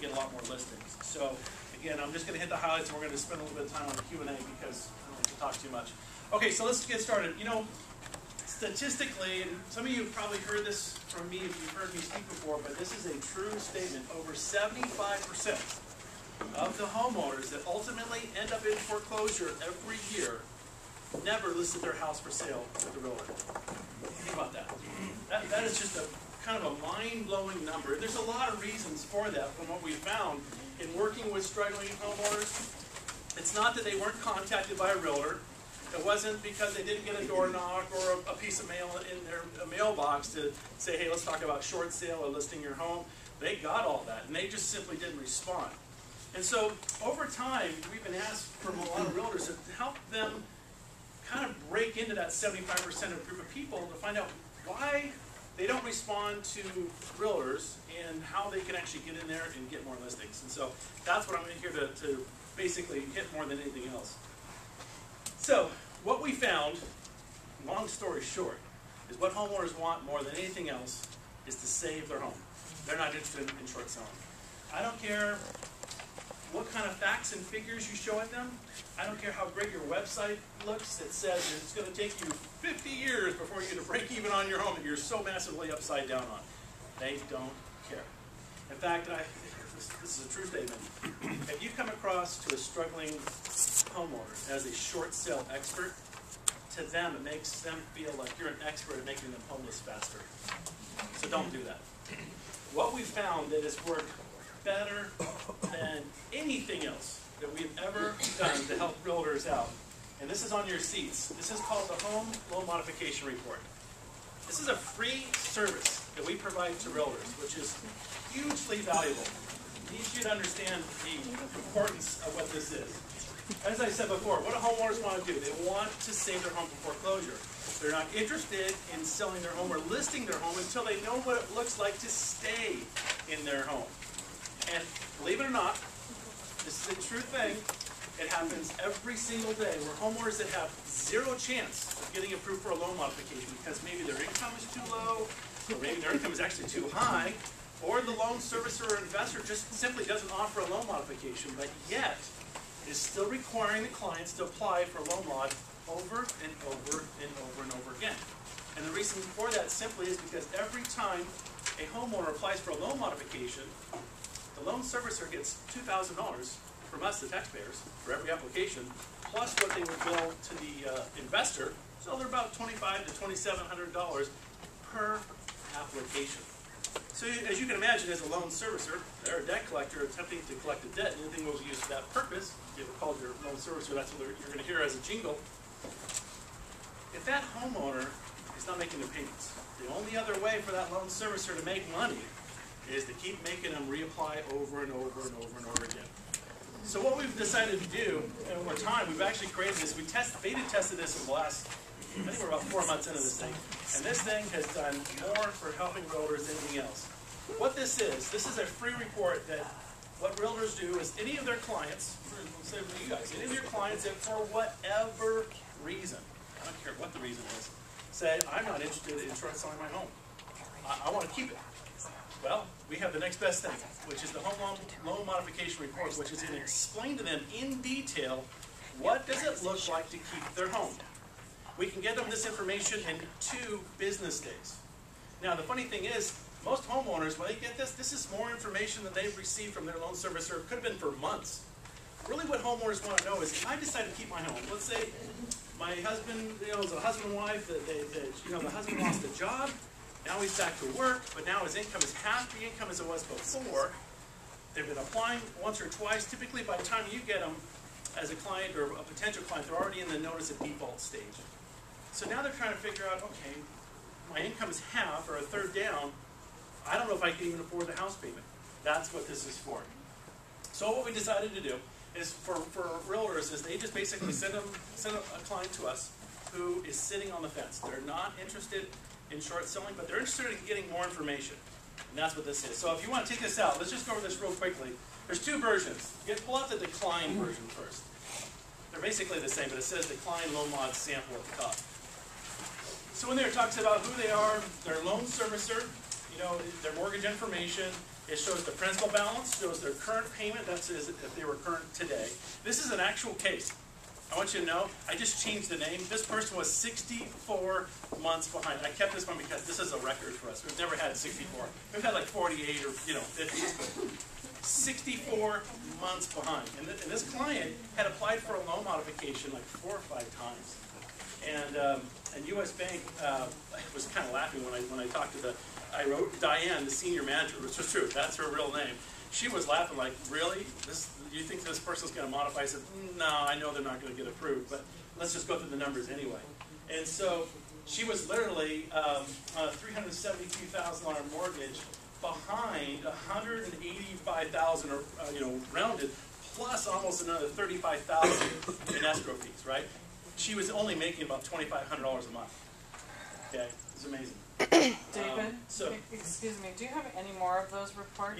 get a lot more listings. So again, I'm just going to hit the highlights, and we're going to spend a little bit of time on the Q&A because I don't like to talk too much. Okay, so let's get started. You know, statistically, and some of you have probably heard this from me if you've heard me speak before, but this is a true statement. Over 75% of the homeowners that ultimately end up in foreclosure every year never listed their house for sale with a realtor. Think about that. That is just a kind of a mind-blowing number. There's a lot of reasons for that from what we found in working with struggling homeowners. It's not that they weren't contacted by a realtor. It wasn't because they didn't get a door knock or a piece of mail in their mailbox to say, hey, let's talk about short sale or listing your home. They got all that, and they just simply didn't respond. And so over time, we've been asked from a lot of realtors to help them kind of break into that 75% of group of people to find out why they don't respond to realtors and how they can actually get in there and get more listings. And so that's what I'm here to basically hit more than anything else. So what we found, long story short, is what homeowners want more than anything else is to save their home. They're not interested in short selling. I don't care what kind of facts and figures you show at them. I don't care how great your website looks that says it's going to take you 50 years before you get to break even on your home that you're so massively upside down on. They don't care. In fact, this is a true statement. If you come across to a struggling homeowner as a short sale expert, to them it makes them feel like you're an expert at making them homeless faster. So don't do that. What we found that has worked better than anything else that we've ever done to help realtors out, and this is on your seats. This is called the Home Loan Modification Report. This is a free service that we provide to realtors, which is hugely valuable. I need you to understand the importance of what this is. As I said before, what do homeowners want to do? They want to save their home from foreclosure. They're not interested in selling their home or listing their home until they know what it looks like to stay in their home. And believe it or not, this is a true thing. It happens every single day where homeowners that have zero chance of getting approved for a loan modification because maybe their income is too low, or maybe their income is actually too high, or the loan servicer or investor just simply doesn't offer a loan modification, but yet is still requiring the clients to apply for a loan mod over and over and over and over again. And the reason for that simply is because every time a homeowner applies for a loan modification, the loan servicer gets $2,000 from us, the taxpayers, for every application, plus what they would bill to the investor. So they're about $2,500 to $2,700 per application. So as you can imagine, as a loan servicer, they're a debt collector attempting to collect a debt. Anything will be used for that purpose. If you ever called your loan servicer, that's what you're going to hear as a jingle. If that homeowner is not making their payments, the only other way for that loan servicer to make money is to keep making them reapply over and over and over and over again. So what we've decided to do, and over time, we've actually created this. We beta tested this in the last, I think we're about 4 months into this thing. And this thing has done more for helping realtors than anything else. What this is a free report that what realtors do is any of their clients, let's say for you guys, any of your clients that for whatever reason, I don't care what the reason is, say, I'm not interested in short selling my home. I want to keep it. Well, we have the next best thing, which is the Home Loan Modification Report, which is going to explain to them in detail what does it look like to keep their home. We can get them this information in 2 business days. Now, the funny thing is, most homeowners, when they get this is more information than they've received from their loan servicer. It could have been for months. Really what homeowners want to know is, if I decide to keep my home, let's say my husband, is a husband and wife, the husband lost a job, now he's back to work, but now his income is half the income as it was before. They've been applying once or twice. Typically, by the time you get them as a client or a potential client, they're already in the notice of default stage. So now they're trying to figure out, okay, my income is half or a third down. I don't know if I can even afford the house payment. That's what this is for. So what we decided to do is for realtors is they just basically send a client to us who is sitting on the fence. They're not interested in short selling, but they're interested in getting more information. And that's what this is. So if you want to take this out, let's just go over this real quickly. There's 2 versions. Pull out the decline version first. They're basically the same, but it says decline loan mod sample at the top. So in there it talks about who they are, their loan servicer, their mortgage information, It shows the principal balance, shows their current payment, that's if they were current today. This is an actual case. I want you to know, I just changed the name. This person was 64 months behind. I kept this one because this is a record for us. We've never had 64. We've had like 48 or 50. 64 months behind. And this client had applied for a loan modification like 4 or 5 times. And U.S. Bank was kind of laughing when I talked to I wrote Diane, the senior manager, which was true. That's her real name. She was laughing like, really? You think this person's going to modify? I said, no, I know they're not going to get approved, but let's just go through the numbers anyway. And so she was literally on a $372,000 mortgage behind $185,000, or rounded, plus almost another $35,000 in escrow fees. Right? She was only making about $2,500 a month. Okay, it's amazing. David, So, excuse me, do you have any more of those reports?